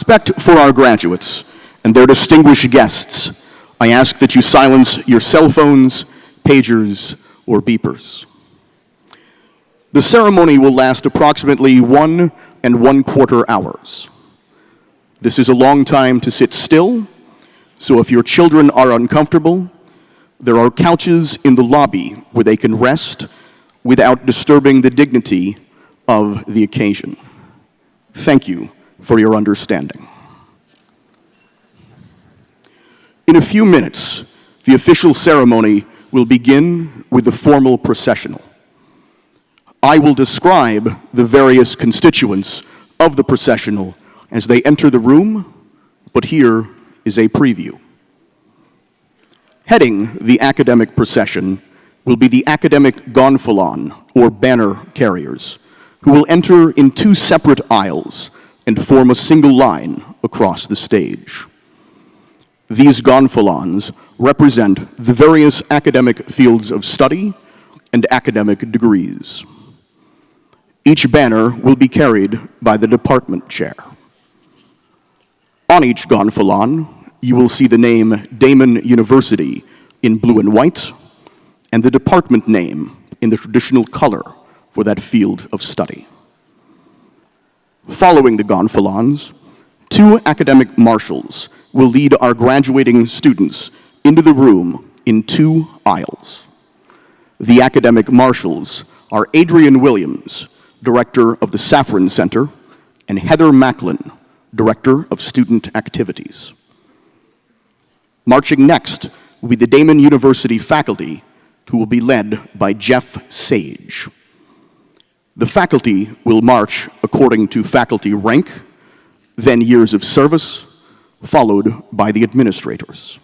respect for our graduates and their distinguished guests, I ask that you silence your cell phones, pagers, or beepers. The ceremony will last approximately 1 1/4 hours. This is a long time to sit still, so if your children are uncomfortable, there are couches in the lobby where they can rest without disturbing the dignity of the occasion. Thank you for your understanding. In a few minutes, the official ceremony will begin with the formal processional. I will describe the various constituents of the processional as they enter the room, but here is a preview. Heading the academic procession will be the academic gonfalon, or banner carriers, who will enter in 2 separate aisles and form a single line across the stage. These gonfalons represent the various academic fields of study and academic degrees. Each banner will be carried by the department chair. On each gonfalon, you will see the name Daemen University in blue and white, and the department name in the traditional color for that field of study. Following the gonfalons, 2 academic marshals will lead our graduating students into the room in 2 aisles. The academic marshals are Adrian Williams, Director of the Safran Center, and Heather Macklin, Director of Student Activities. Marching next will be the Daemen University faculty, who will be led by Jeff Sage. The faculty will march according to faculty rank, then years of service, followed by the administrators.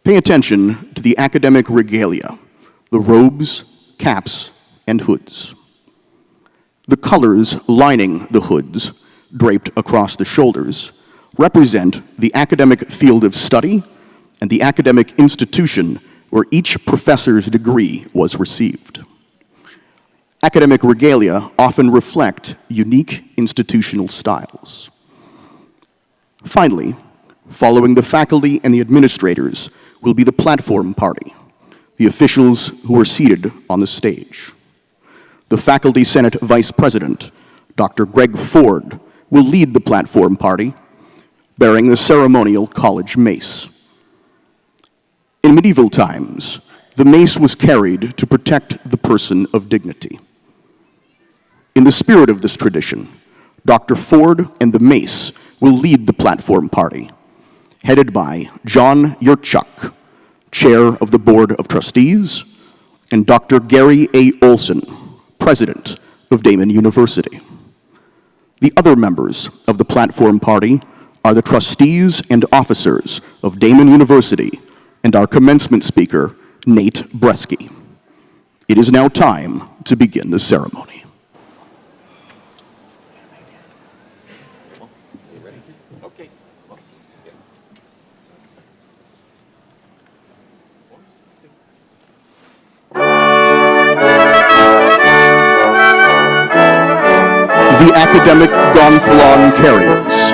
Pay attention to the academic regalia, the robes, caps, and hoods. The colors lining the hoods, draped across the shoulders, represent the academic field of study and the academic institution where each professor's degree was received. Academic regalia often reflect unique institutional styles. Finally, following the faculty and the administrators will be the platform party, the officials who are seated on the stage. The Faculty Senate Vice President, Dr. Greg Ford, will lead the platform party, bearing the ceremonial college mace. In medieval times, the mace was carried to protect the person of dignity. In the spirit of this tradition, Dr. Ford and the mace will lead the platform party, headed by John Yurchuk, Chair of the Board of Trustees, and Dr. Gary A. Olson, President of Daemen University. The other members of the platform party are the trustees and officers of Daemen University and our commencement speaker, Nate Bresky. It is now time to begin the ceremony. The academic gonfalon carriers.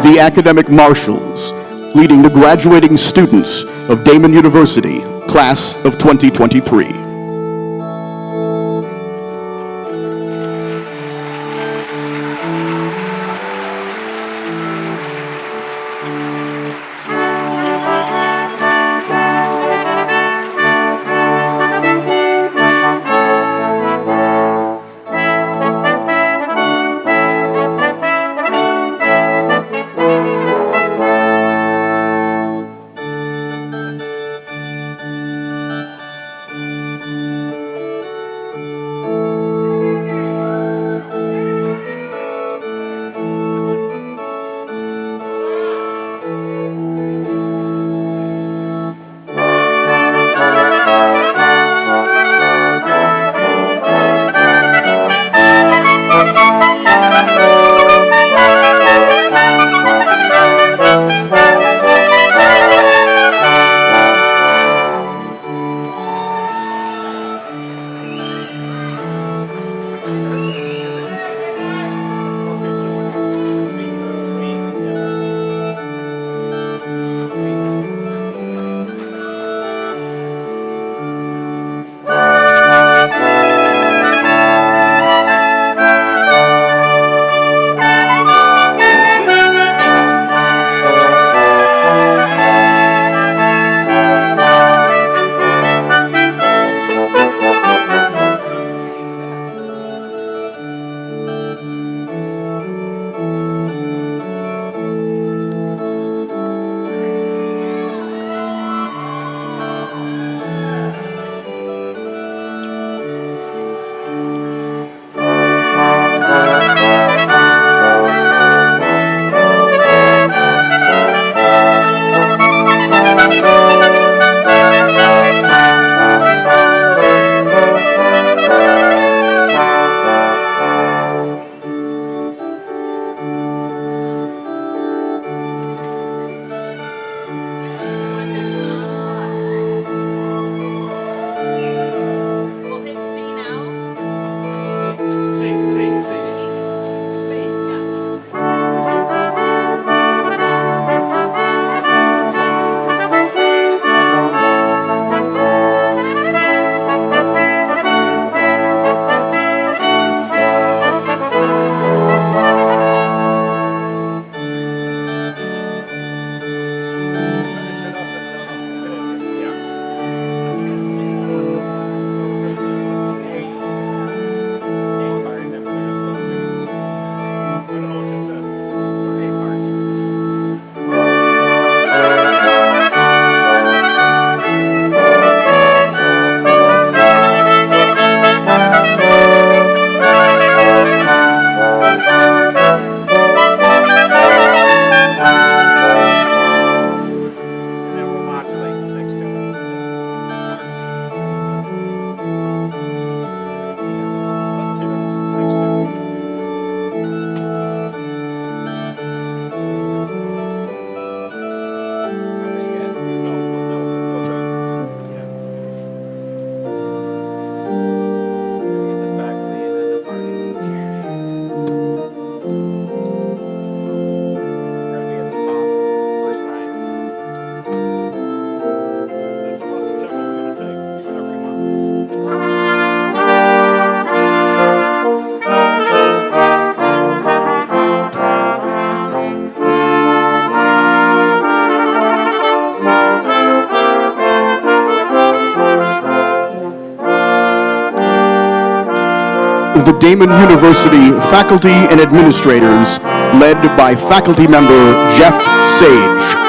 the academic marshals, leading the graduating students of Daemen University, class of 2023. The Daemen University faculty and administrators, led by faculty member Jeff Sage.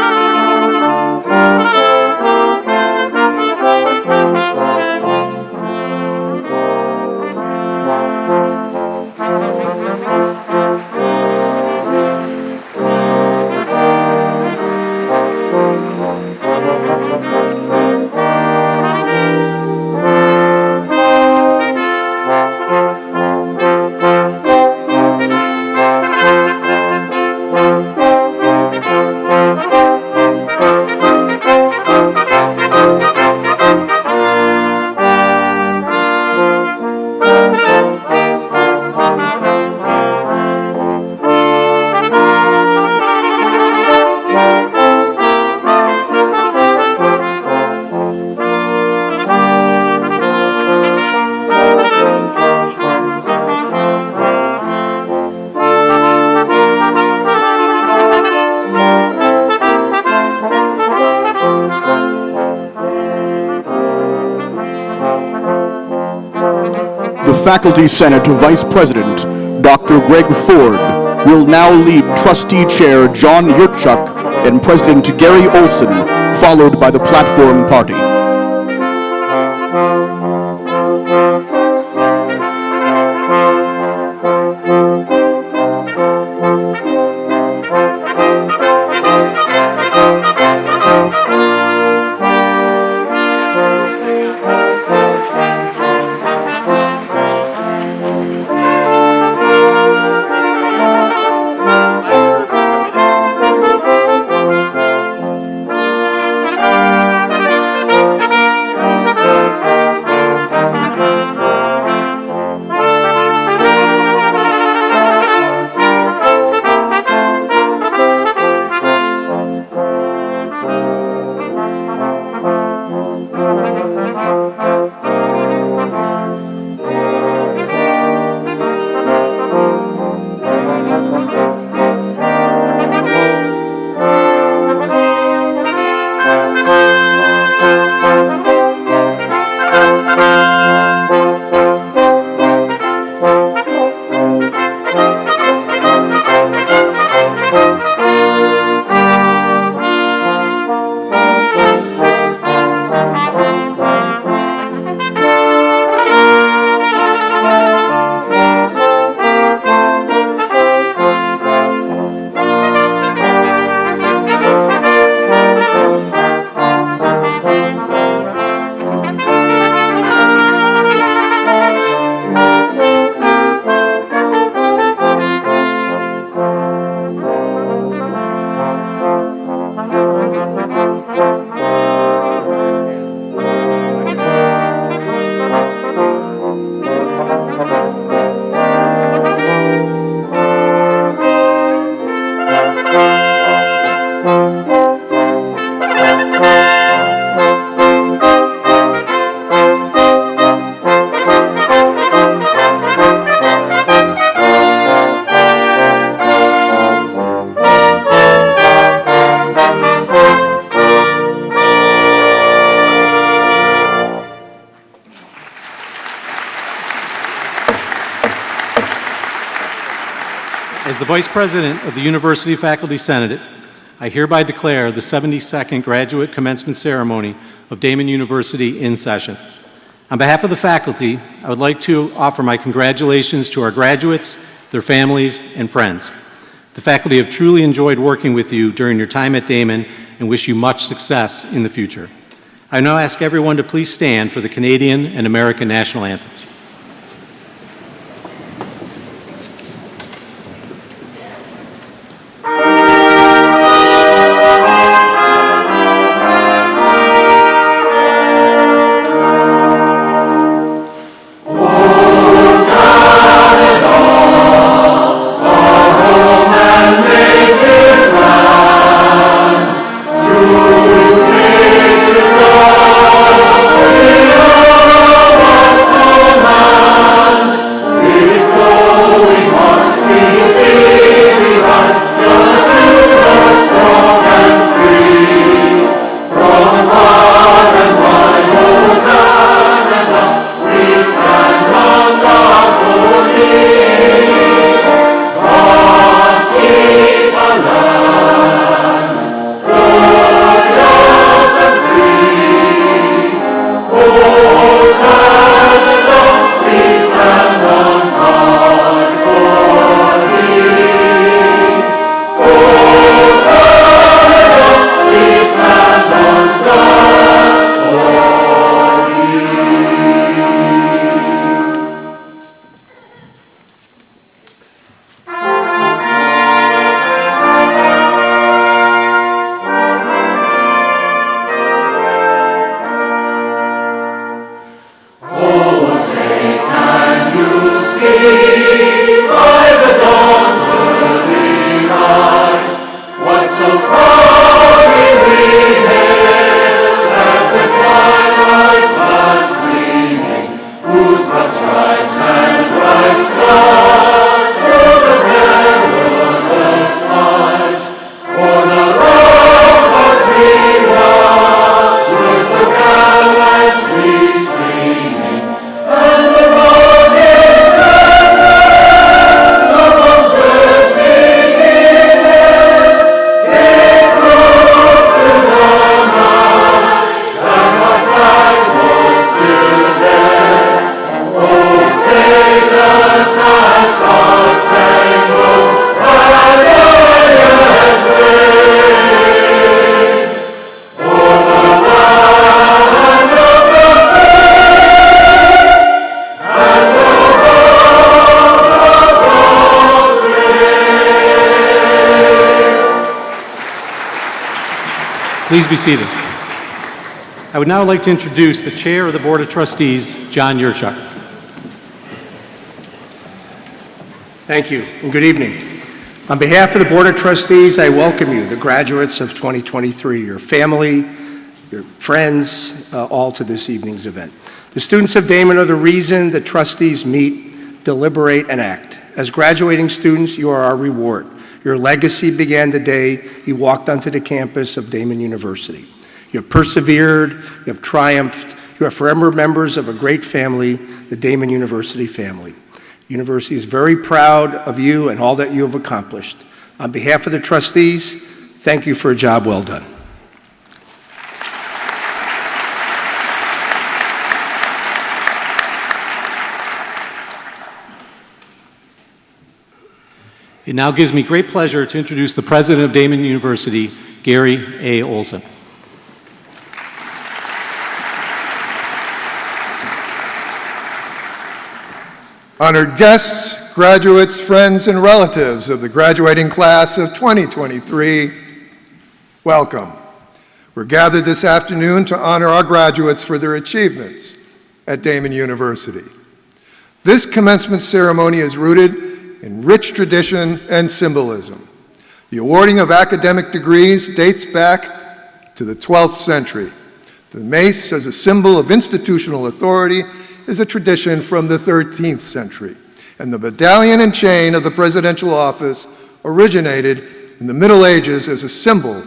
Faculty Senate Vice President, Dr. Greg Ford, will now lead Trustee Chair John Yurchuk and President Gary Olson, followed by the platform party. As the Vice President of the University Faculty Senate, I hereby declare the 72nd Graduate Commencement Ceremony of Daemen University in session. On behalf of the faculty, I would like to offer my congratulations to our graduates, their families, and friends. The faculty have truly enjoyed working with you during your time at Daemen and wish you much success in the future. I now ask everyone to please stand for the Canadian and American national anthems. Oh, Please be seated. I would now like to introduce the Chair of the Board of Trustees, John Yurchuk. Thank you, and good evening. On behalf of the Board of Trustees, I welcome you, the graduates of 2023, your family, your friends, all to this evening's event. The students of Daemen are the reason the trustees meet, deliberate, and act. As graduating students, you are our reward. Your legacy began the day you walked onto the campus of Daemen University. You have persevered, you have triumphed, you are forever members of a great family, the Daemen University family. The university is very proud of you and all that you have accomplished. On behalf of the trustees, thank you for a job well done. It now gives me great pleasure to introduce the President of Daemen University, Gary A. Olson. Honored guests, graduates, friends, and relatives of the graduating class of 2023, welcome. We're gathered this afternoon to honor our graduates for their achievements at Daemen University. This commencement ceremony is rooted in rich tradition and symbolism. The awarding of academic degrees dates back to the 12th century. The mace, as a symbol of institutional authority, is a tradition from the 13th century, and the medallion and chain of the presidential office originated in the Middle Ages as a symbol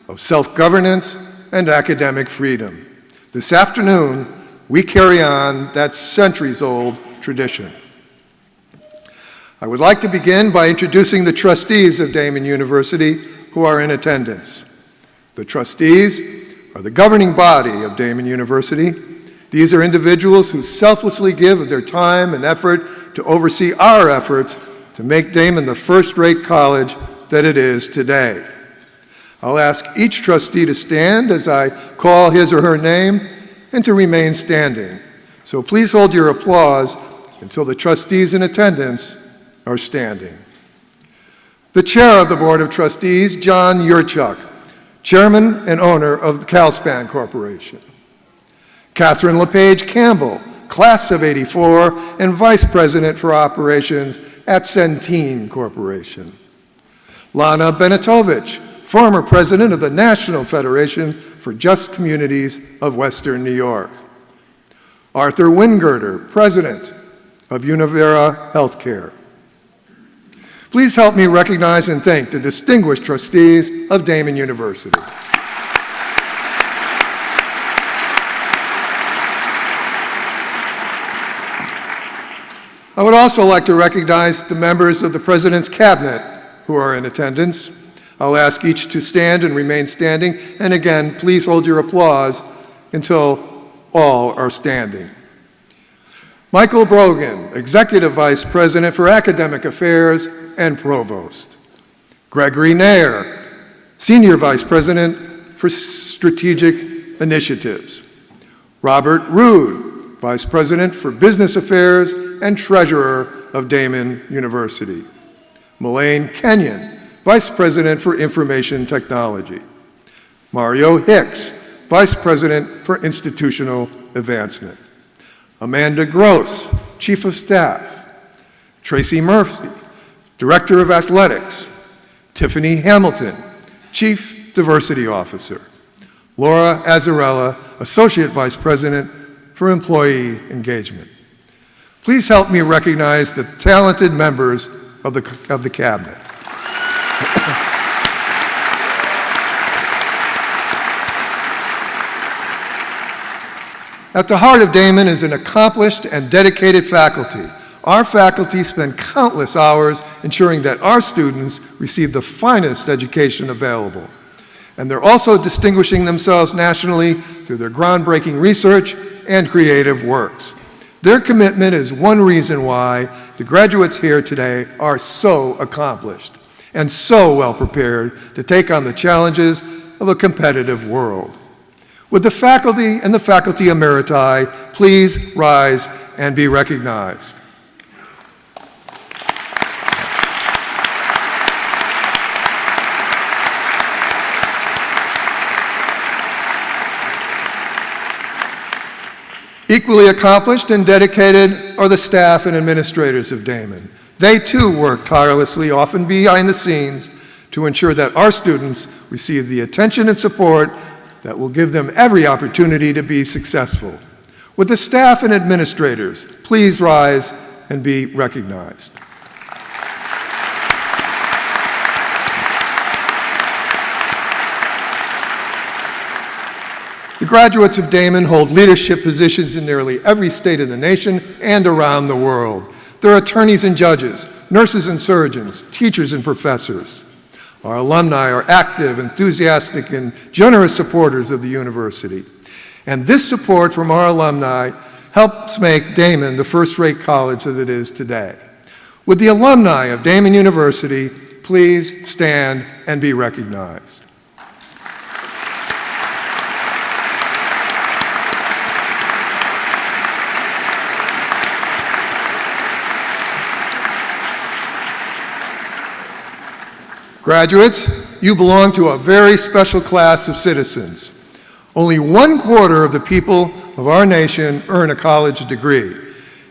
of self-governance and academic freedom. This afternoon, we carry on that centuries-old tradition. I would like to begin by introducing the trustees of Daemen University who are in attendance. The trustees are the governing body of Daemen University. These are individuals who selflessly give of their time and effort to oversee our efforts to make Daemen the first-rate college that it is today. I'll ask each trustee to stand as I call his or her name and to remain standing. So please hold your applause until the trustees in attendance are standing. The chair of the Board of Trustees, John Yurchuk, chairman and owner of the Calspan Corporation. Catherine LePage Campbell, class of '84 and vice president for operations at Centene Corporation. Lana Benetovich, former president of the National Federation for Just Communities of Western New York. Arthur Wingirter, president of Univera Healthcare. Please help me recognize and thank the distinguished trustees of Daemen University. I would also like to recognize the members of the President's Cabinet who are in attendance. I'll ask each to stand and remain standing, and again, please hold your applause until all are standing. Michael Brogan, Executive Vice President for Academic Affairs and Provost. Gregory Nair, Senior Vice President for Strategic Initiatives. Robert Rood, Vice President for Business Affairs and Treasurer of Daemen University. Melaine Kenyon, Vice President for Information Technology. Mario Hicks, Vice President for Institutional Advancement. Amanda Gross, Chief of Staff. Tracy Murphy, Director of Athletics. Tiffany Hamilton, Chief Diversity Officer. Laura Azzarella, Associate Vice President for Employee Engagement. Please help me recognize the talented members of the Cabinet. At the heart of Daemen is an accomplished and dedicated faculty. Our faculty spend countless hours ensuring that our students receive the finest education available. And they're also distinguishing themselves nationally through their groundbreaking research and creative works. Their commitment is one reason why the graduates here today are so accomplished and so well prepared to take on the challenges of a competitive world. Would the faculty and the faculty emeriti please rise and be recognized? Equally accomplished and dedicated are the staff and administrators of Daemen. They too work tirelessly, often behind the scenes, to ensure that our students receive the attention and support that will give them every opportunity to be successful. Would the staff and administrators please rise and be recognized? The graduates of Daemen hold leadership positions in nearly every state in the nation and around the world. They're attorneys and judges, nurses and surgeons, teachers and professors. Our alumni are active, enthusiastic, and generous supporters of the university. And this support from our alumni helps make Daemen the first-rate college that it is today. Would the alumni of Daemen University please stand and be recognized? Graduates, you belong to a very special class of citizens. Only 1/4 of the people of our nation earn a college degree.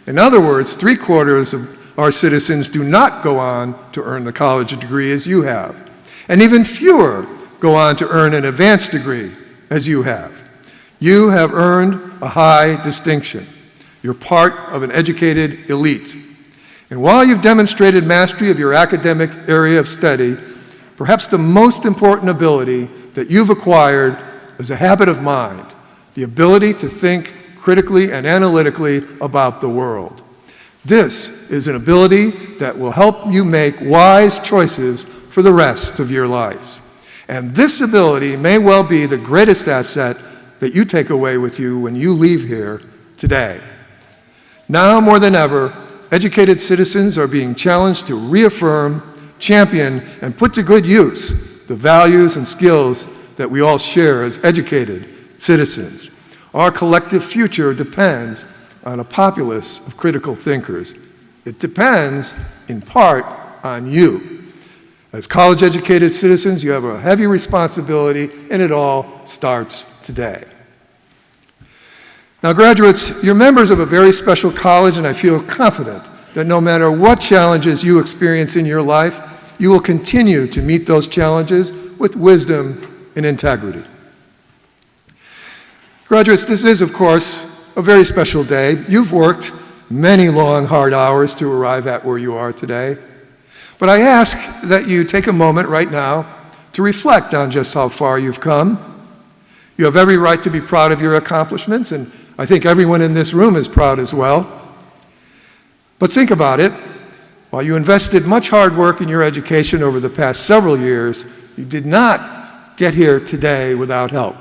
In other words, 3/4 of our citizens do not go on to earn the college degree as you have. And even fewer go on to earn an advanced degree as you have. You have earned a high distinction. You're part of an educated elite. And while you've demonstrated mastery of your academic area of study, perhaps the most important ability that you've acquired is a habit of mind, the ability to think critically and analytically about the world. This is an ability that will help you make wise choices for the rest of your life. And this ability may well be the greatest asset that you take away with you when you leave here today. Now more than ever, educated citizens are being challenged to reaffirm, champion, and put to good use the values and skills that we all share as educated citizens. Our collective future depends on a populace of critical thinkers. It depends, in part, on you. As college-educated citizens, you have a heavy responsibility, and it all starts today. Now, graduates, you're members of a very special college, and I feel confident that no matter what challenges you experience in your life, you will continue to meet those challenges with wisdom and integrity. Graduates, this is, of course, a very special day. You've worked many long, hard hours to arrive at where you are today. But I ask that you take a moment right now to reflect on just how far you've come. You have every right to be proud of your accomplishments, and I think everyone in this room is proud as well. But think about it. While you invested much hard work in your education over the past several years, you did not get here today without help.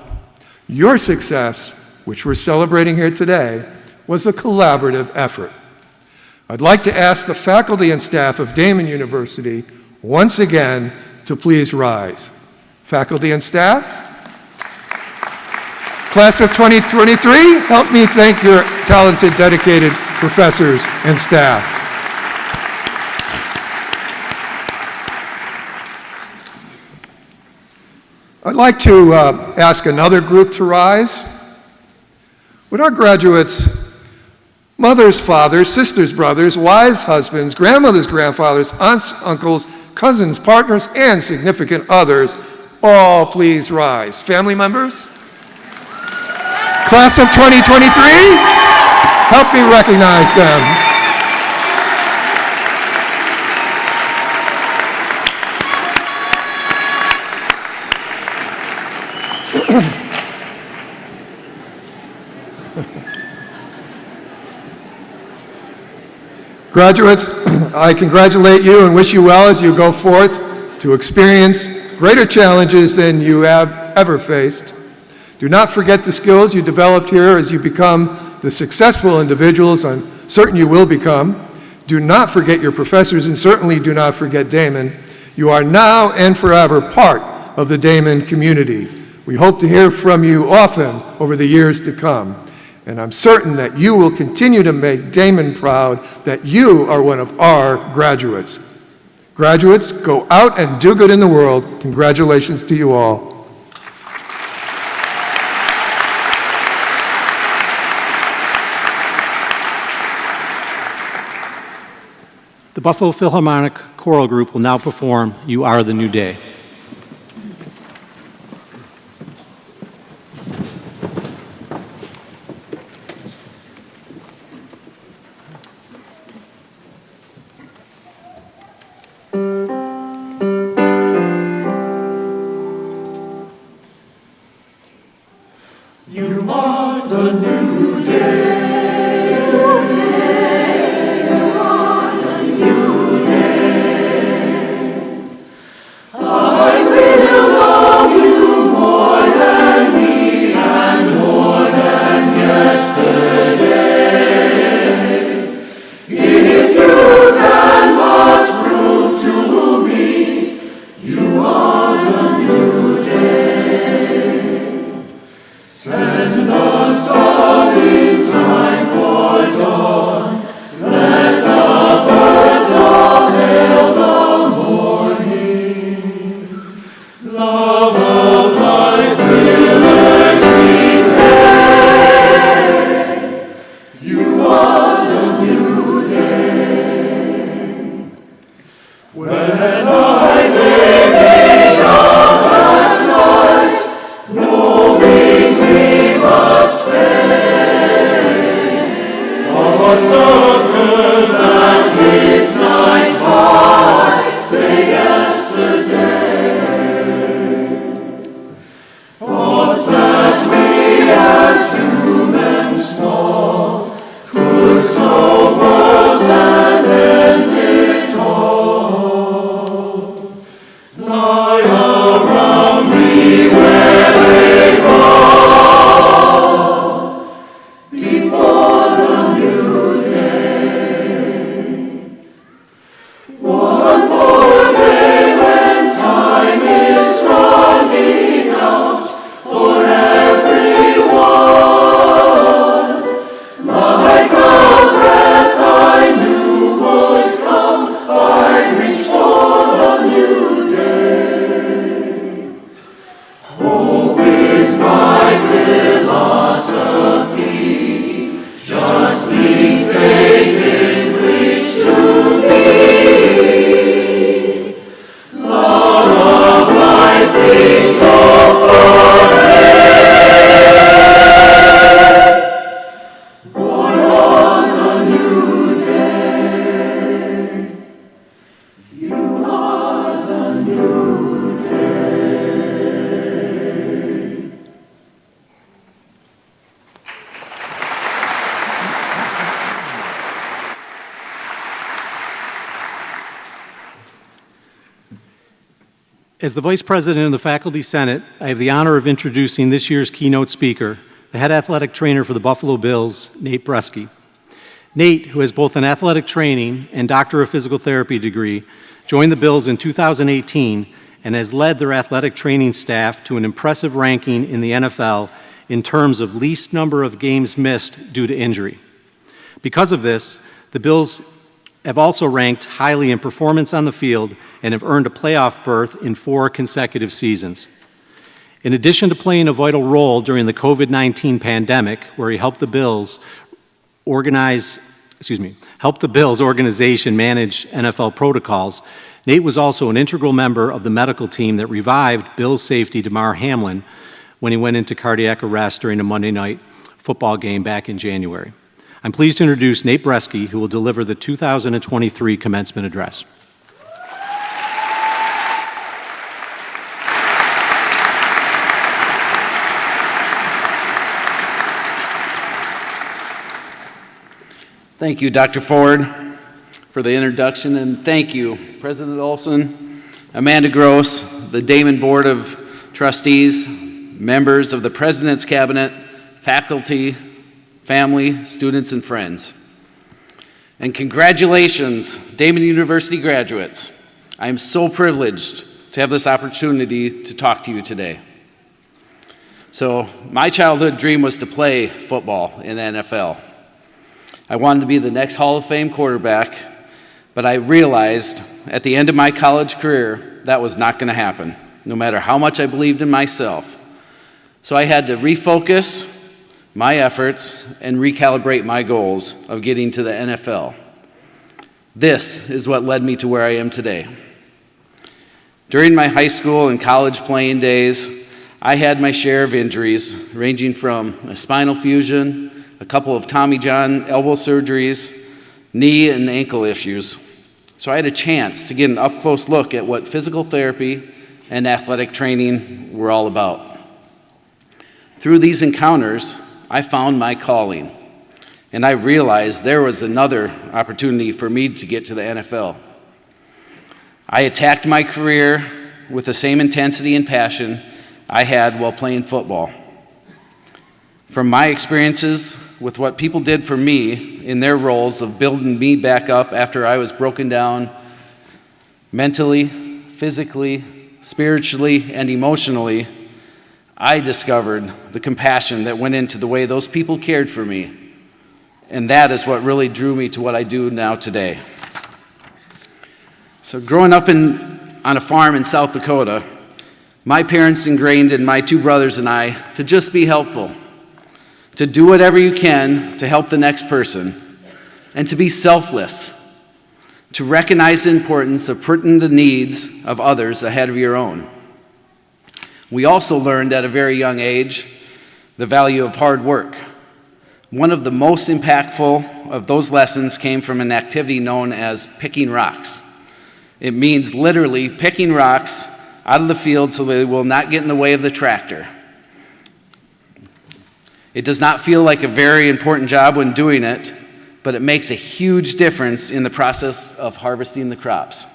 Your success, which we're celebrating here today, was a collaborative effort. I'd like to ask the faculty and staff of Daemen University once again to please rise. Faculty and staff? Class of 2023, help me thank your talented, dedicated professors and staff. I'd like to ask another group to rise. Would our graduates, mothers, fathers, sisters, brothers, wives, husbands, grandmothers, grandfathers, aunts, uncles, cousins, partners, and significant others, all please rise? Family members? Class of 2023, help me recognize them. Graduates, I congratulate you and wish you well as you go forth to experience greater challenges than you have ever faced. Do not forget the skills you developed here as you become the successful individuals I'm certain you will become. Do not forget your professors, and certainly do not forget Daemen. You are now and forever part of the Daemen community. We hope to hear from you often over the years to come. And I'm certain that you will continue to make Daemen proud that you are one of our graduates. Graduates, go out and do good in the world. Congratulations to you all. The Buffalo Philharmonic Choral Group will now perform "You Are the New Day." As the Vice President of the Faculty Senate, I have the honor of introducing this year's keynote speaker, the head athletic trainer for the Buffalo Bills, Nate Bresky. Nate, who has both an athletic training and Doctor of Physical Therapy degree, joined the Bills in 2018 and has led their athletic training staff to an impressive ranking in the NFL in terms of least number of games missed due to injury. Because of this, the Bills have also ranked highly in performance on the field and have earned a playoff berth in 4 consecutive seasons. In addition to playing a vital role during the COVID-19 pandemic, where he helped the Bills organization manage NFL protocols, Nate was also an integral member of the medical team that revived Bills safety Damar Hamlin when he went into cardiac arrest during a Monday night football game back in January. I'm pleased to introduce Nate Bresky, who will deliver the 2023 commencement address. Thank you, Dr. Ford, for the introduction, and thank you, President Olson, Amanda Gross, the Daemen Board of Trustees, members of the President's Cabinet, faculty, family, students, and friends. And congratulations, Daemen University graduates. I am so privileged to have this opportunity to talk to you today. So, my childhood dream was to play football in the NFL. I wanted to be the next Hall of Fame quarterback, but I realized at the end of my college career that was not going to happen, no matter how much I believed in myself. So I had to refocus my efforts and recalibrate my goals of getting to the NFL. This is what led me to where I am today. During my high school and college playing days, I had my share of injuries, ranging from a spinal fusion, a couple of Tommy John elbow surgeries, knee and ankle issues. So I had a chance to get an up-close look at what physical therapy and athletic training were all about. Through these encounters, I found my calling, and I realized there was another opportunity for me to get to the NFL. I attacked my career with the same intensity and passion I had while playing football. From my experiences with what people did for me in their roles of building me back up after I was broken down mentally, physically, spiritually, and emotionally, I discovered the compassion that went into the way those people cared for me. And that is what really drew me to what I do now today. So growing up on a farm in South Dakota, my parents ingrained in my two brothers and I to just be helpful, to do whatever you can to help the next person, and to be selfless, to recognize the importance of putting the needs of others ahead of your own. We also learned at a very young age the value of hard work. One of the most impactful of those lessons came from an activity known as picking rocks. It means literally picking rocks out of the field so they will not get in the way of the tractor. It does not feel like a very important job when doing it, but it makes a huge difference in the process of harvesting the crops.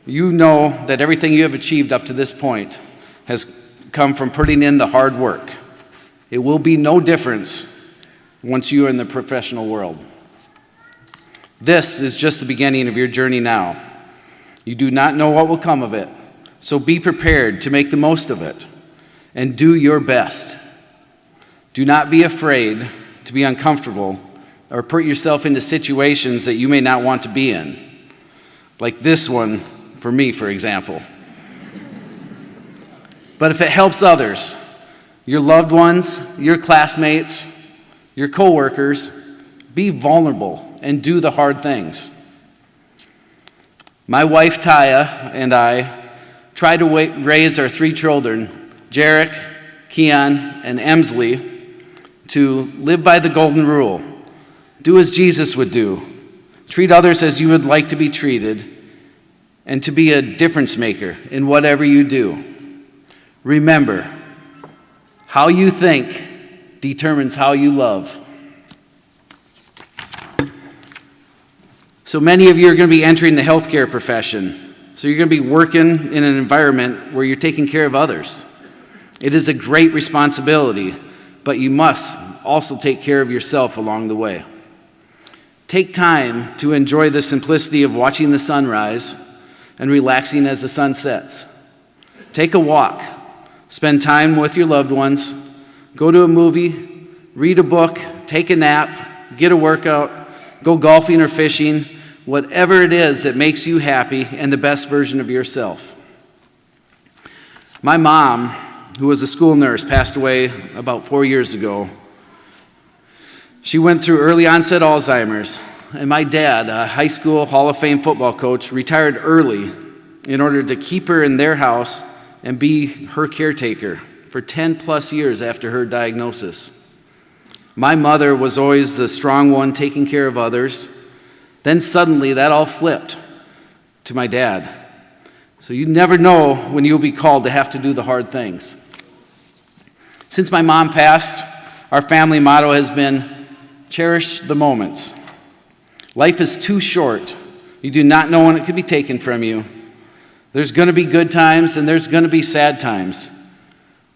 You know that everything you have achieved up to this point has come from putting in the hard work. It will be no difference once you are in the professional world. This is just the beginning of your journey now. You do not know what will come of it, so be prepared to make the most of it and do your best. Do not be afraid to be uncomfortable or put yourself into situations that you may not want to be in, like this one for me, for example. But if it helps others, your loved ones, your classmates, your coworkers, be vulnerable and do the hard things. My wife Taya and I try to raise our three children, Jarek, Keon, and Emsley, to live by the golden rule. Do as Jesus would do. Treat others as you would like to be treated, and to be a difference maker in whatever you do. Remember, how you think determines how you love. So many of you are going to be entering the healthcare profession. So you're going to be working in an environment where you're taking care of others. It is a great responsibility, but you must also take care of yourself along the way. Take time to enjoy the simplicity of watching the sunrise and relaxing as the sun sets. Take a walk. Spend time with your loved ones. Go to a movie, read a book, take a nap, get a workout, go golfing or fishing, whatever it is that makes you happy and the best version of yourself. My mom, who was a school nurse, passed away about 4 years ago. She went through early onset Alzheimer's, and my dad, a high school Hall of Fame football coach, retired early in order to keep her in their house and be her caretaker for 10 plus years after her diagnosis. My mother was always the strong one taking care of others. Then suddenly that all flipped to my dad. So you never know when you'll be called to have to do the hard things. Since my mom passed, our family motto has been, cherish the moments. Life is too short. You do not know when it could be taken from you. There's going to be good times and there's going to be sad times.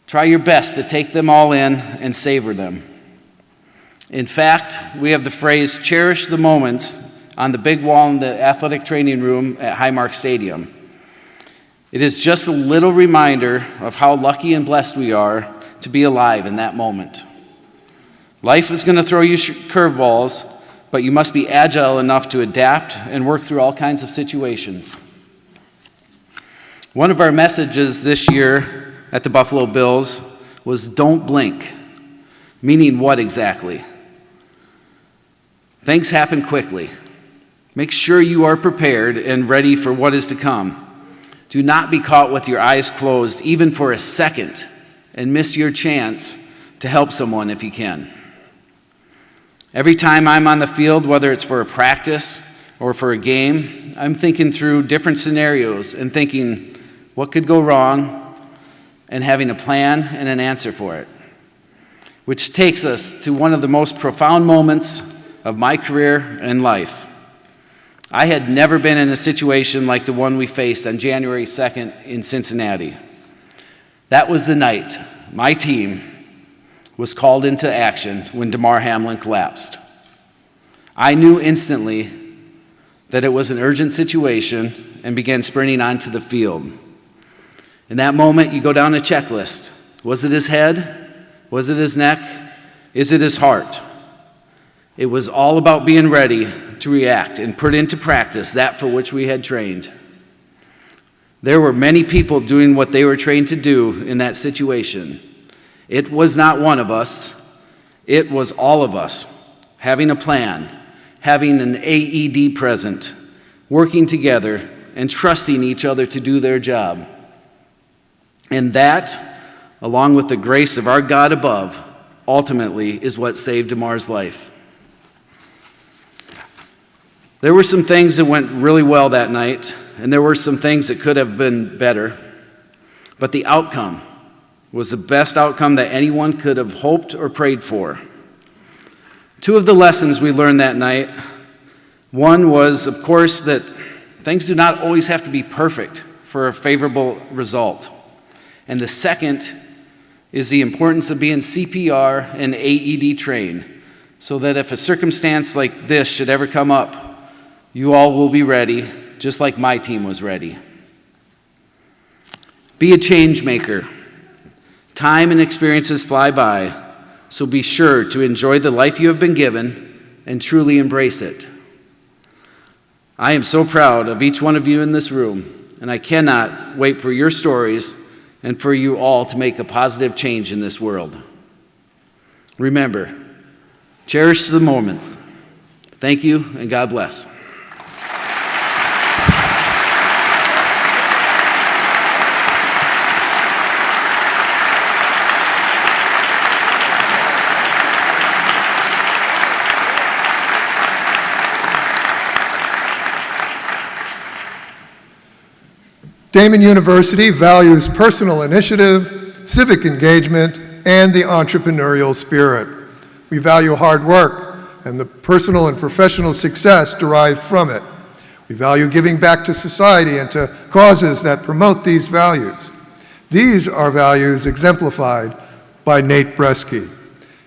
Try your best to take them all in and savor them. In fact, we have the phrase, cherish the moments, on the big wall in the athletic training room at Highmark Stadium. It is just a little reminder of how lucky and blessed we are to be alive in that moment. Life is going to throw you curveballs, but you must be agile enough to adapt and work through all kinds of situations. One of our messages this year at the Buffalo Bills was don't blink, meaning what exactly? Things happen quickly. Make sure you are prepared and ready for what is to come. Do not be caught with your eyes closed, even for a second, and miss your chance to help someone if you can. Every time I'm on the field, whether it's for a practice or for a game, I'm thinking through different scenarios and thinking what could go wrong and having a plan and an answer for it. Which takes us to one of the most profound moments of my career and life. I had never been in a situation like the one we faced on January 2nd in Cincinnati. That was the night my team was called into action when Damar Hamlin collapsed. I knew instantly that it was an urgent situation and began sprinting onto the field. In that moment, you go down a checklist. Was it his head? Was it his neck? Is it his heart? It was all about being ready to react and put into practice that for which we had trained. There were many people doing what they were trained to do in that situation. It was not one of us. It was all of us, having a plan, having an AED present, working together, and trusting each other to do their job. And that, along with the grace of our God above, ultimately is what saved Damar's life. There were some things that went really well that night, and there were some things that could have been better, but the outcome was the best outcome that anyone could have hoped or prayed for. Two of the lessons we learned that night, one was, of course, that things do not always have to be perfect for a favorable result. And the second is the importance of being CPR and AED trained, so that if a circumstance like this should ever come up, you all will be ready, just like my team was ready. Be a change maker. Time and experiences fly by, so be sure to enjoy the life you have been given and truly embrace it. I am so proud of each one of you in this room, and I cannot wait for your stories and for you all to make a positive change in this world. Remember, cherish the moments. Thank you, and God bless. Daemen University values personal initiative, civic engagement, and the entrepreneurial spirit. We value hard work and the personal and professional success derived from it. We value giving back to society and to causes that promote these values. These are values exemplified by Nate Bresky.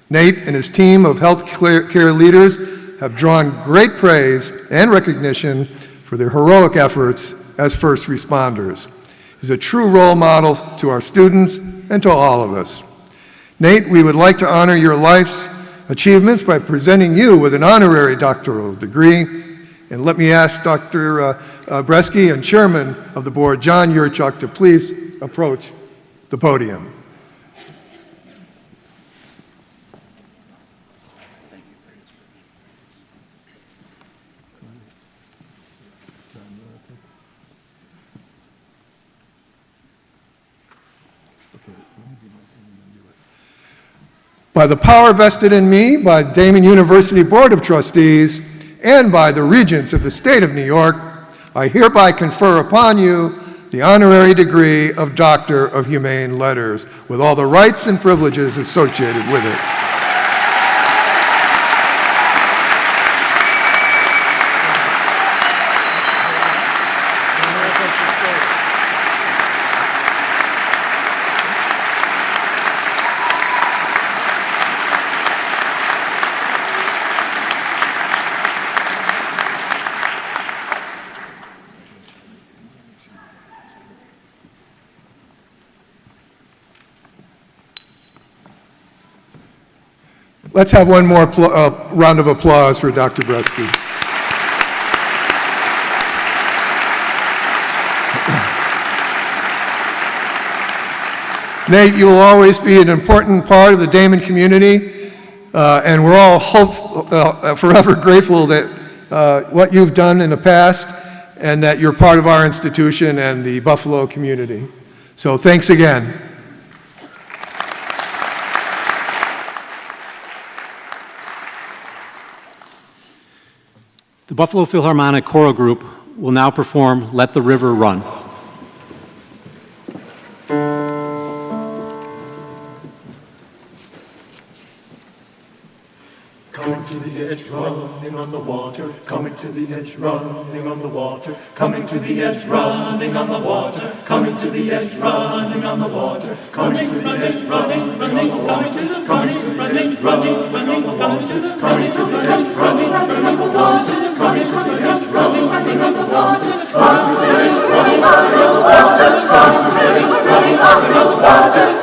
Nate and his team of health care leaders have drawn great praise and recognition for their heroic efforts as first responders. He's a true role model to our students and to all of us. Nate, we would like to honor your life's achievements by presenting you with an honorary doctoral degree. And let me ask Dr. Bresky and Chairman of the Board, John Yurchuk, to please approach the podium. By the power vested in me by the Daemen University Board of Trustees and by the Regents of the State of New York, I hereby confer upon you the honorary degree of Doctor of Humane Letters with all the rights and privileges associated with it. Let's have one more round of applause for Dr. Bresky. Nate, you will always be an important part of the Daemen community, and we're all forever grateful that what you've done in the past, and that you're part of our institution and the Buffalo community. So thanks again. The Buffalo Philharmonic Choral Group will now perform Let the River Run. Coming to the edge, running on the water. Coming to the edge, running on the water. Coming to the edge, running on the water. Coming to the edge, running on the water. Coming to the edge, running on the water. Coming to the edge, running on the water. Coming to the edge, running on the water. Coming to the edge, running on the water. Coming to the edge, running on the water. Coming to the edge, running on the water.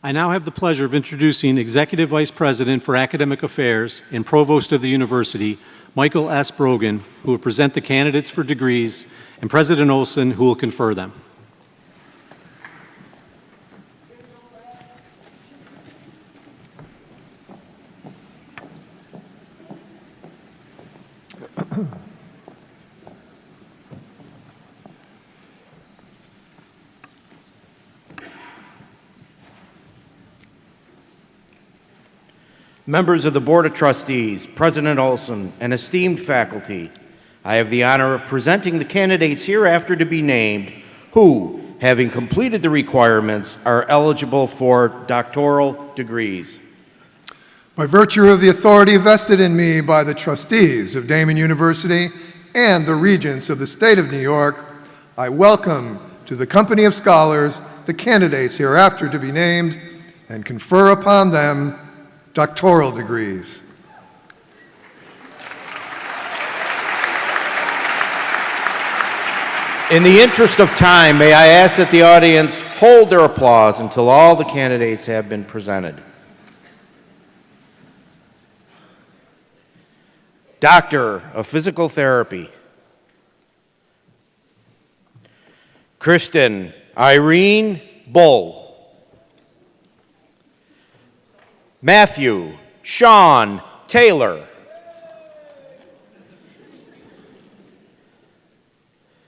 I now have the pleasure of introducing Executive Vice President for Academic Affairs and Provost of the University, Michael S. Brogan, who will present the candidates for degrees, and President Olson, who will confer them. Members of the Board of Trustees, President Olson, and esteemed faculty, I have the honor of presenting the candidates hereafter to be named who, having completed the requirements, are eligible for doctoral degrees. By virtue of the authority vested in me by the trustees of Daemen University and the regents of the state of New York, I welcome to the company of scholars the candidates hereafter to be named and confer upon them doctoral degrees. In the interest of time, may I ask that the audience hold their applause until all the candidates have been presented. Doctor of Physical Therapy, Kristen Irene Bull. Matthew Sean Taylor.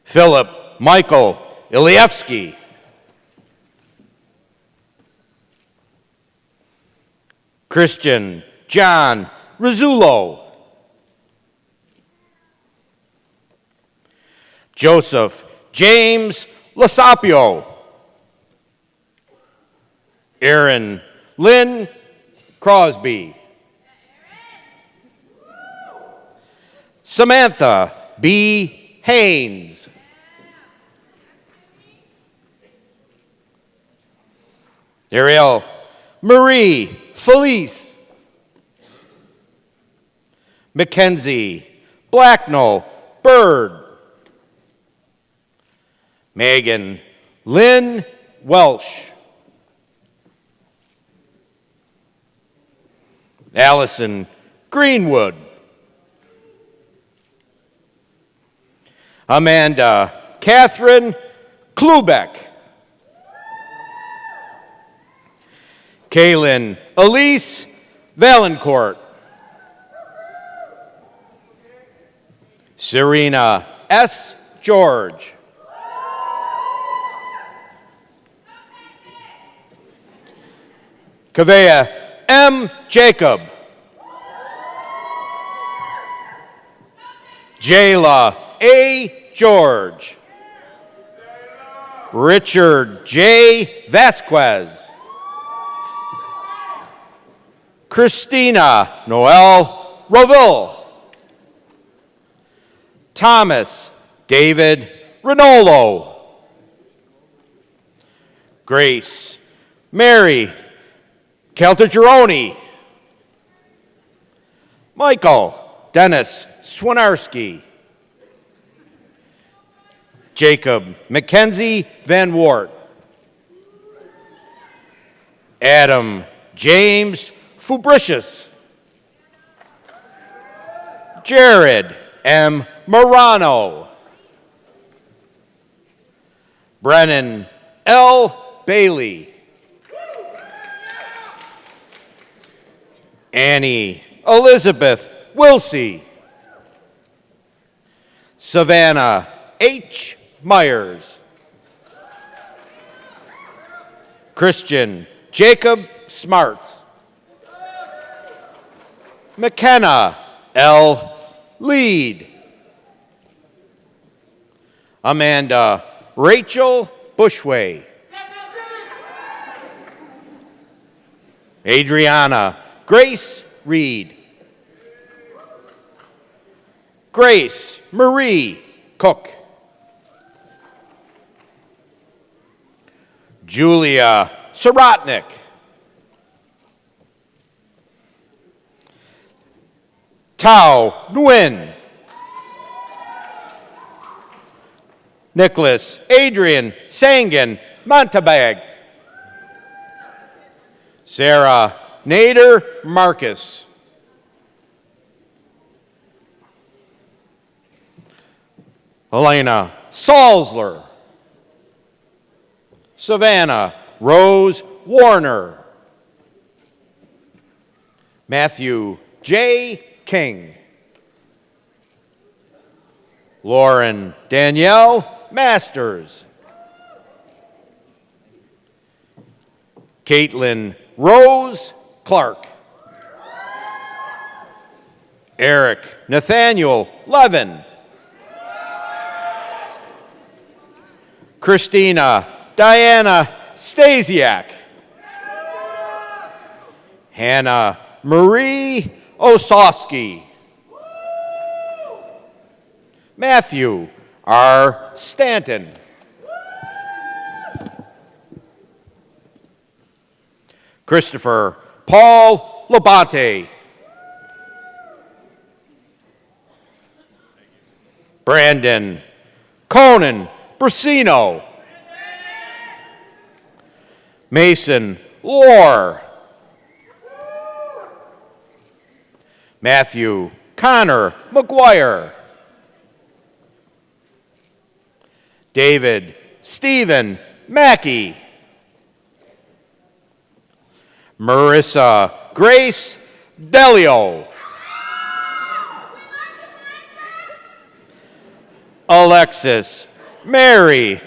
Philip Michael Ilievsky. Christian John Rizzullo. Joseph James Lasapio. Erin Lynn Crosby. Samantha B. Haynes. Ariel Marie Felice. Mackenzie Blacknell Bird. Megan Lynn Welsh. Allison Greenwood. Amanda Catherine Klubeck. Kaylin Elise Valancourt. Serena S. George. Kavea M. Jacob. Jayla A. George. Richard J. Vasquez. Christina Noel Roville. Thomas David Renolo. Grace Mary Caltagirone. Michael Dennis Swinarski. Jacob Mackenzie Van Wart. Adam James Fubricius. Jared M. Morano. Brennan L. Bailey. Annie Elizabeth Wilsey. Savannah H. Myers. Christian Jacob Smarts. McKenna L. Lead. Amanda Rachel Bushway. Adriana Grace Reed. Grace Marie Cook. Julia Sorotnik. Tao Nguyen. Nicholas Adrian Sangan Montabag. Sarah Nader Marcus. Elena Salzler. Savannah Rose Warner. Matthew J. King. Lauren Danielle Masters. Caitlin Rose Clark. Eric Nathaniel Levin. Christina Diana Stasiak. Hannah Marie Osowski. Matthew R. Stanton. Christopher Paul Labonte. Brandon Conan Brasino. Mason Lohr. Matthew Connor McGuire. David Stephen Mackey. Marissa Grace Delio. Alexis Mary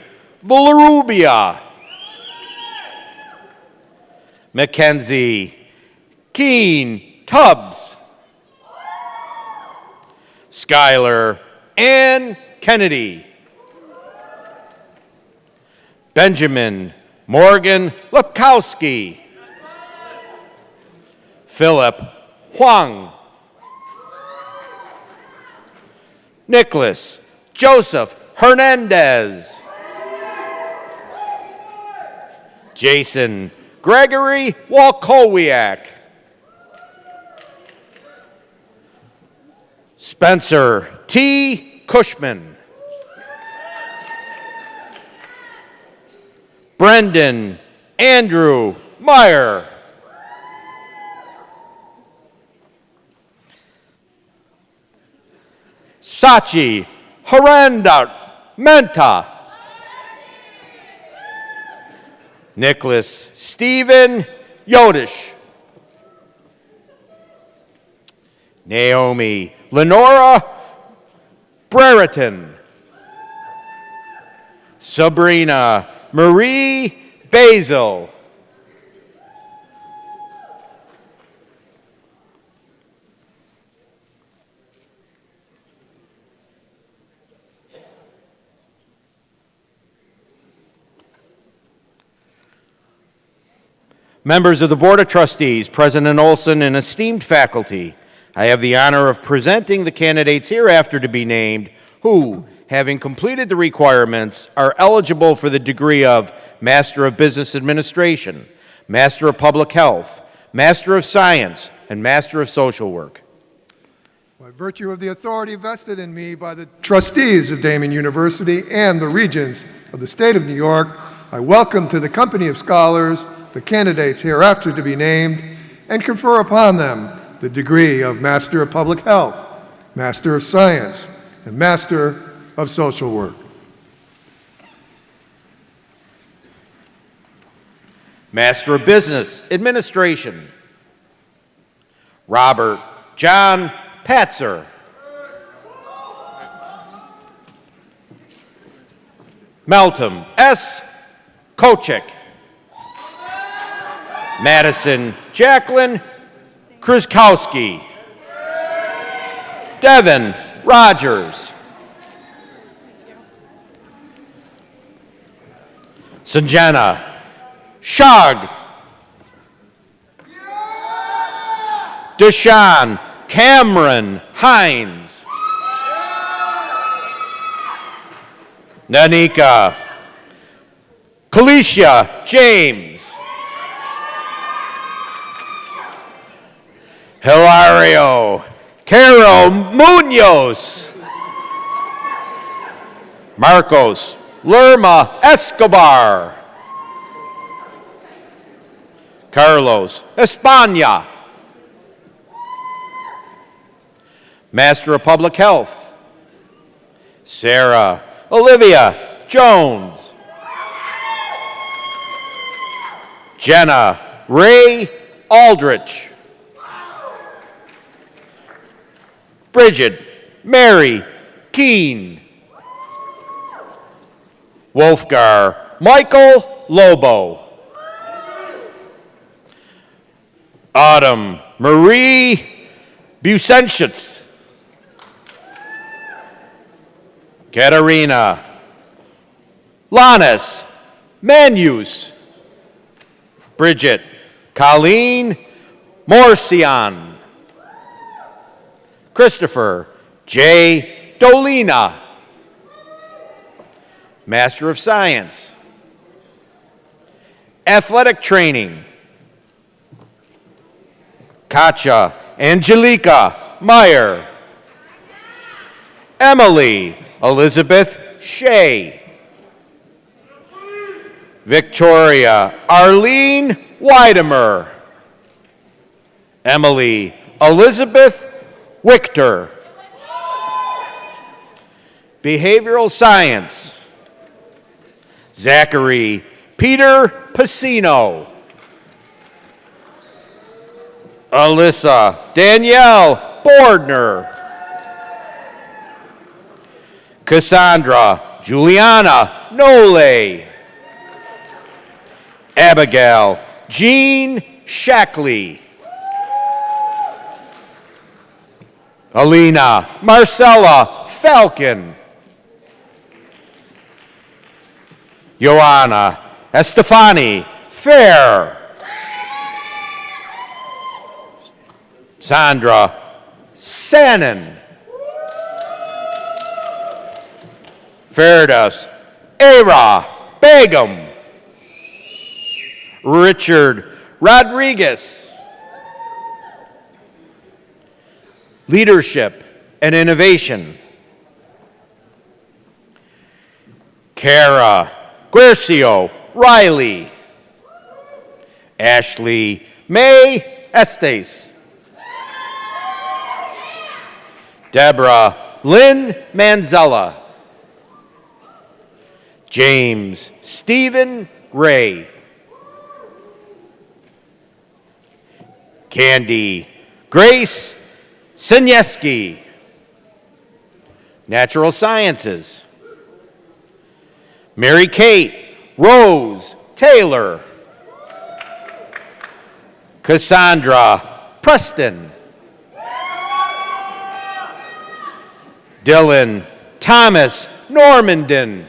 Villarubia. Mackenzie Keen Tubbs. Skylar Ann Kennedy. Benjamin Morgan Lukowski. Philip Huang. Nicholas Joseph Hernandez. Jason Gregory Walkowiak. Spencer T. Cushman. Brendan Andrew Meyer. Sachi Haranda Menta. Nicholas Stephen Yodish. Naomi Lenora Brereton. Sabrina Marie Basil. Members of the Board of Trustees, President Olson, and esteemed faculty, I have the honor of presenting the candidates hereafter to be named who, having completed the requirements, are eligible for the degree of Master of Business Administration, Master of Public Health, Master of Science, and Master of Social Work. By virtue of the authority vested in me by the trustees of Daemen University and the Regents of the State of New York, I welcome to the company of scholars the candidates hereafter to be named and confer upon them the degree of Master of Public Health, Master of Science, and Master of Social Work. Master of Business Administration, Robert John Patzer. Meltem S. Kochek. Madison Jacqueline Krzyzkowski. Devin Rogers. Sanjana Shag. Deshaun Cameron Hines. Nanika Kalisha James. Hilario Caro Munoz. Marcos Lerma Escobar. Carlos España. Master of Public Health, Sarah Olivia Jones. Jenna Ray Aldrich. Bridget Mary Keene. Wolfgar Michael Lobo. Autumn Marie Busenschitz. Katerina Lannis Manus. Bridget Colleen Morcian. Christopher J. Dolina. Master of Science. Athletic Training. Katja Angelica Meyer. Emily Elizabeth Shea. Victoria Arlene Weidemer. Emily Elizabeth Wichter. Behavioral Science. Zachary Peter Pacino. Alyssa Danielle Bordner. Cassandra Juliana Nole. Abigail Jean Shackley. Alina Marcella Falcon. Joanna Estefani Fair. Sandra Sannon. Ferdas Era Begum. Richard Rodriguez. Leadership and Innovation. Kara Guercio Riley. Ashley May Estes. Deborah Lynn Manzella. James Stephen Ray. Candy Grace Sinieski. Natural Sciences. Mary Kate Rose Taylor. Cassandra Preston. Dylan Thomas Normandin.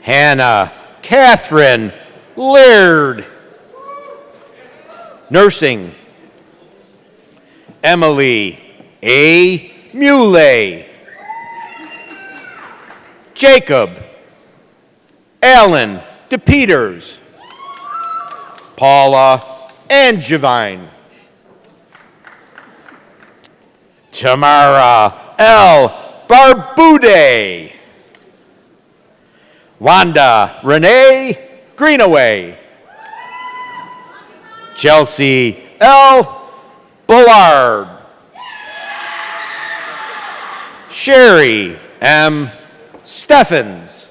Hannah Catherine Laird. Nursing. Emily A. Muley. Jacob Allen DePeters. Paula Angevine. Tamara L. Barbude. Wanda Renee Greenaway. Chelsea L. Bullard. Sherry M. Steffens.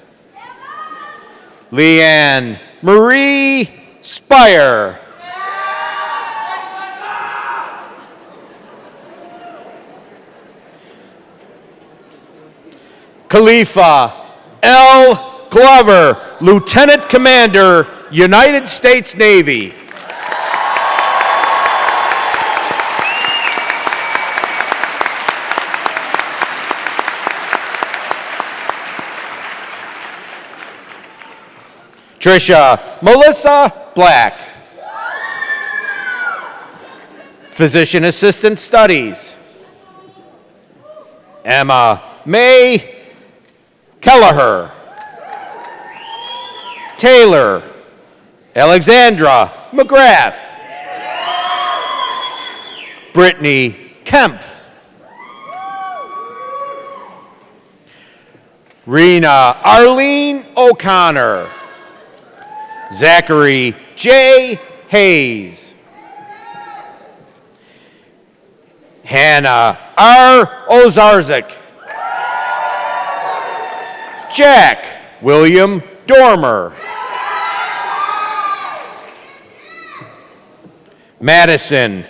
Leanne Marie Spire. Khalifa L. Glover, Lieutenant Commander, United States Navy. Trisha Melissa Black. Physician Assistant Studies. Emma May Kelleher. Taylor Alexandra McGrath. Brittany Kempf. Rena Arlene O'Connor. Zachary J. Hayes. Hannah R. Ozarzik. Jack William Dormer. Madison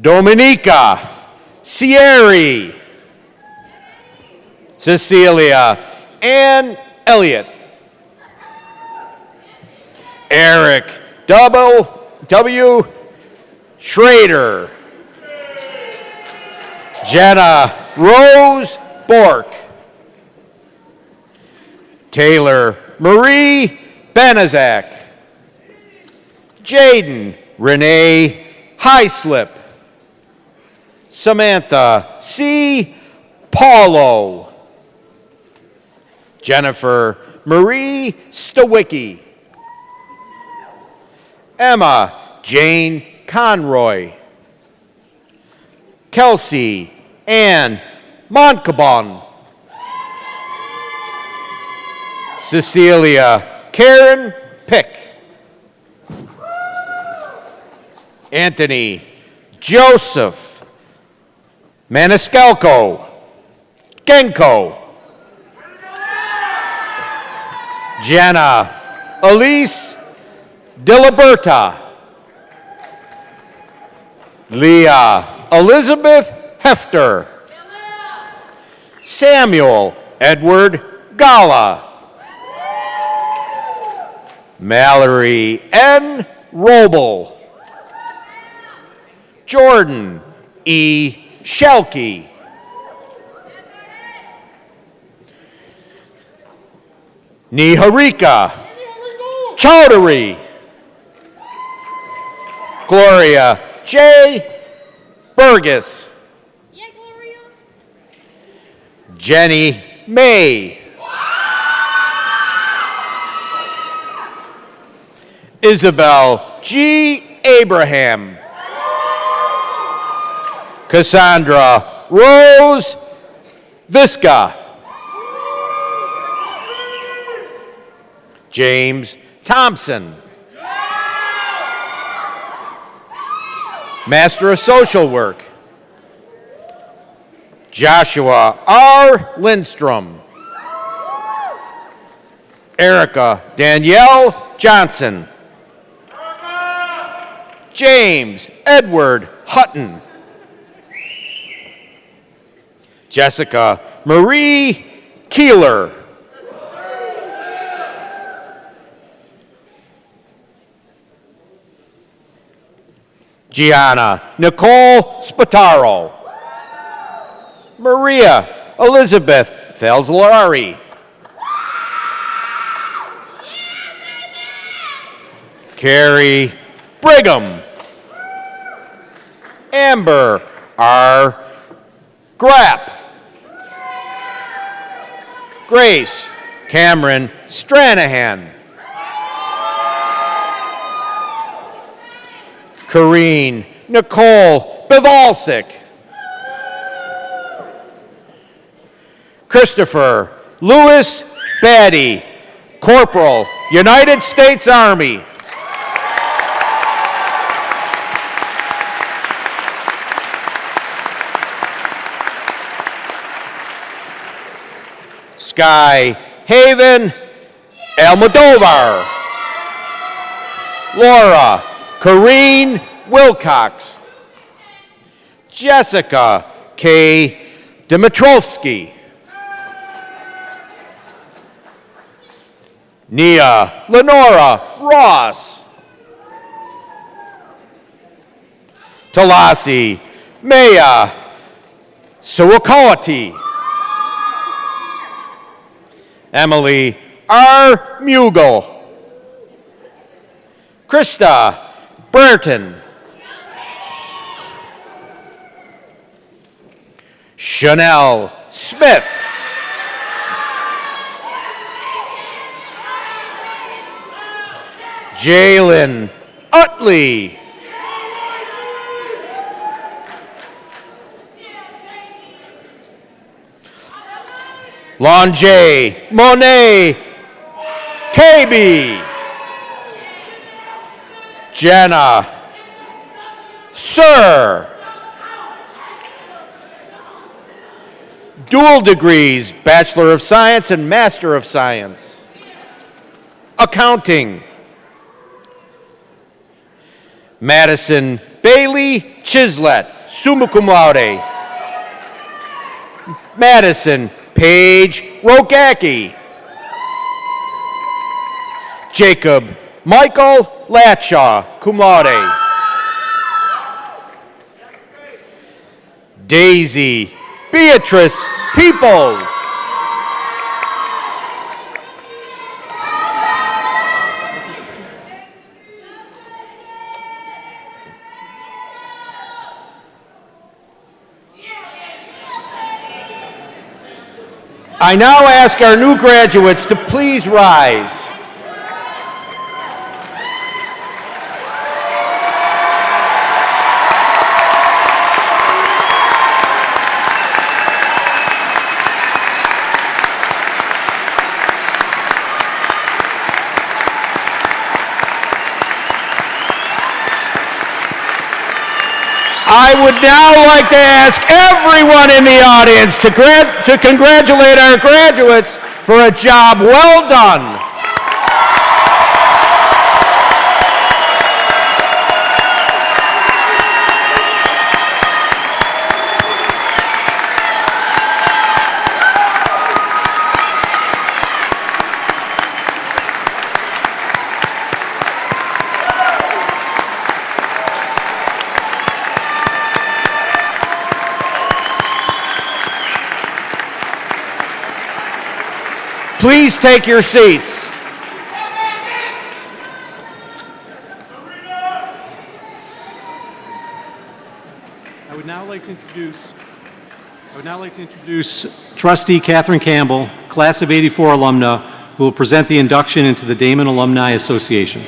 Dominica Sierri. Cecilia Ann Elliott. Eric W. Schrader. Jenna Rose Bork. Taylor Marie Benazak. Jaden Renee Highslip. Samantha C. Paulo. Jennifer Marie Stawicki. Emma Jane Conroy. Kelsey Ann Montcabon. Cecilia Karen Pick. Anthony Joseph Maniscalco. Genko. Jenna Elise Diliberta. Leah Elizabeth Hefter. Samuel Edward Gala. Mallory N. Roble. Jordan E. Shelkey. Niharika Chowdhury. Gloria J. Burgess. Yeah, Gloria. Jenny May. Isabel G. Abraham. Cassandra Rose Visca. James Thompson. Master of Social Work, Joshua R. Lindstrom. Erica Danielle Johnson. James Edward Hutton. Jessica Marie Keeler. Gianna Nicole Spataro. Maria Elizabeth Felslari. Carrie Brigham. Amber R. Grapp. Grace Cameron Stranahan. Corrine Nicole Bivalsic. Christopher Lewis Batty, Corporal, United States Army. Sky Haven Almodovar. Laura Corrine Wilcox. Jessica K. Dimitrovsky. Nia Lenora Ross. Talasi Maya Sawakawati. Emily R. Mughal. Krista Burton. Chanel Smith. Jalen Utley. Lonjay Monet KB. Jenna Sir. Dual degrees, Bachelor of Science and Master of Science. Accounting. Madison Bailey Chislett, summa cum laude. Madison Paige Rogacki. Jacob Michael Latshaw, cum laude. Daisy Beatrice Peoples. I now ask our new graduates to please rise. I would now like to ask everyone in the audience to congratulate our graduates for a job well done. Please take your seats. I would now like to introduce Trustee Catherine Campbell, Class of '84 alumna, who will present the induction into the Daemen Alumni Association.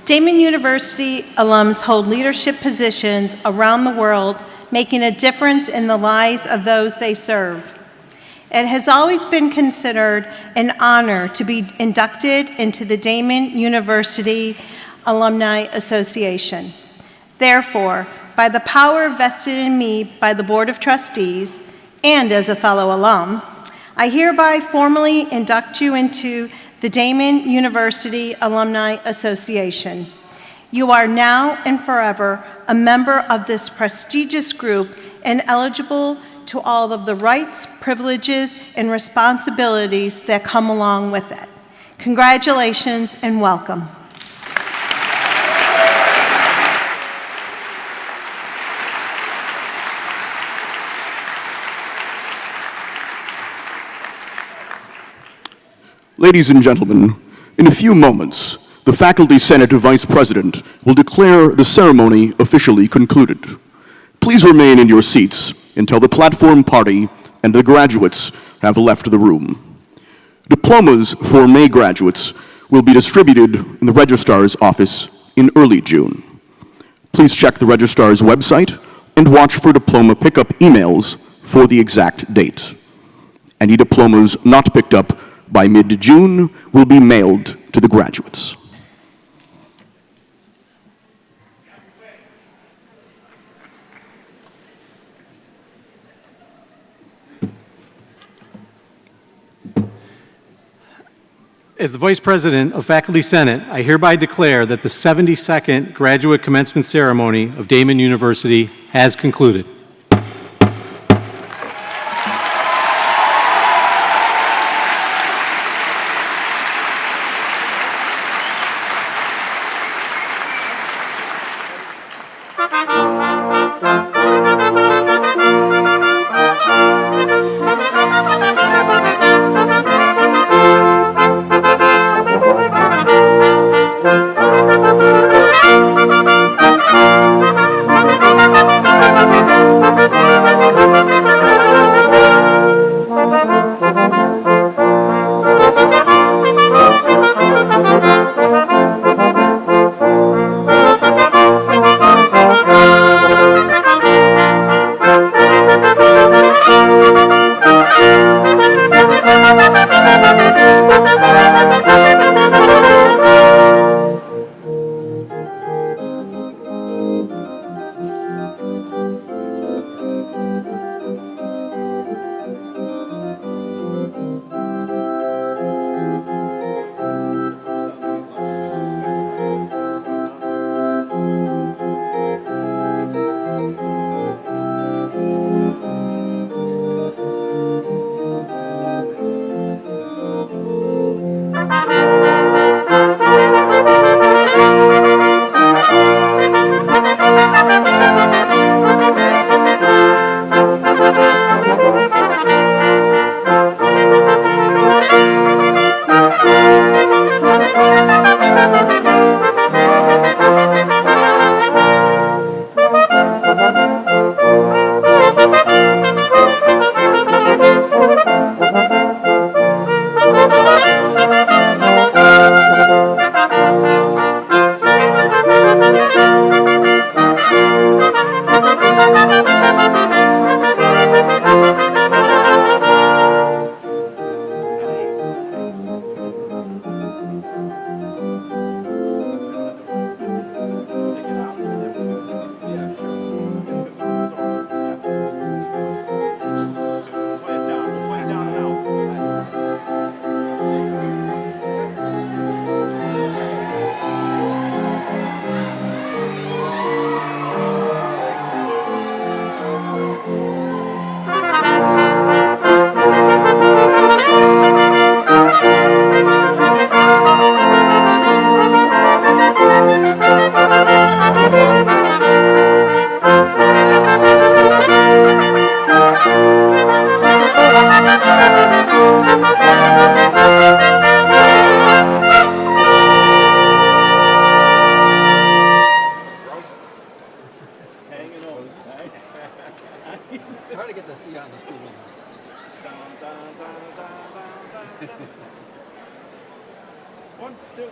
Daemen University alums hold leadership positions around the world, making a difference in the lives of those they serve. It has always been considered an honor to be inducted into the Daemen University Alumni Association. Therefore, by the power vested in me by the Board of Trustees and as a fellow alum, I hereby formally induct you into the Daemen University Alumni Association. You are now and forever a member of this prestigious group and eligible to all of the rights, privileges, and responsibilities that come along with it. Congratulations and welcome. Ladies and gentlemen, in a few moments, the Faculty Senate Vice President will declare the ceremony officially concluded. Please remain in your seats until the platform party and the graduates have left the room. Diplomas for May graduates will be distributed in the Registrar's office in early June. Please check the Registrar's website and watch for diploma pickup emails for the exact date. Any diplomas not picked up by mid-June will be mailed to the graduates. As the Vice President of Faculty Senate, I hereby declare that the 72nd Graduate Commencement Ceremony of Daemen University has concluded. Try to get the C on the screen. One, two.